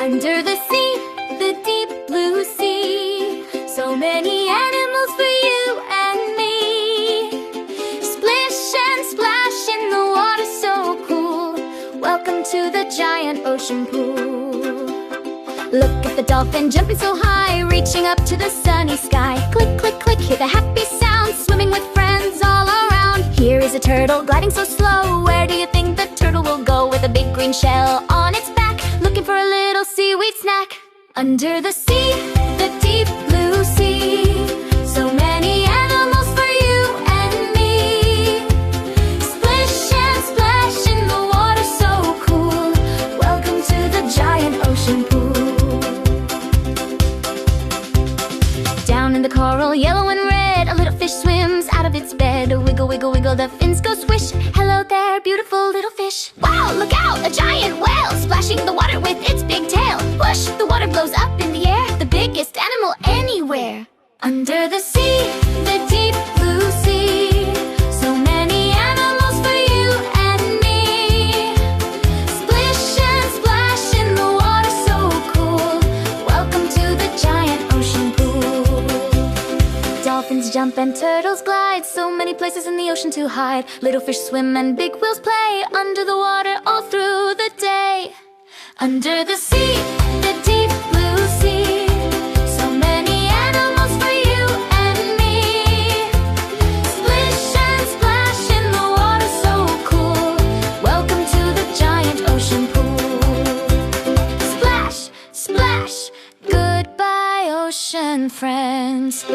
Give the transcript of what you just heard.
Under the sea, the deep blue sea, so many animals for you and me. Splish and splash in the water so cool. Welcome to the giant ocean pool. Look at the dolphin jumping so high, reaching up to the sunny sky. Click, click, click, hear the happy sound, swimming with friends all around. Here is a turtle gliding so slow. Where do you think the turtle will go? With a big green shell on its back, looking for a little seaweed snack. Under the sea, the deep blue sea, so many animals for you and me. Splish and splash in the water so cool. Welcome to the giant ocean pool. Down in the coral, yellow and red, a little fish swims out of its bed. Wiggle, wiggle, wiggle, the fins go swish. Hello there, beautiful little fish. Wow, look out, a giant whale splashing the water with its big tail. Push, the water blows up in the air, the biggest animal anywhere. Under the sea, the deep blue sea, so many animals for you and me. Splish and splash in the water so cool. Welcome to the giant ocean pool. Dolphins jump and turtles glide, so many places in the ocean to hide. Little fish swim and big whales play under the water all through the day. Under the sea, the deep blue sea, so many animals for you and me. Splish and splash in the water so cool. Welcome to the giant ocean pool. Splash, splash, goodbye ocean friends.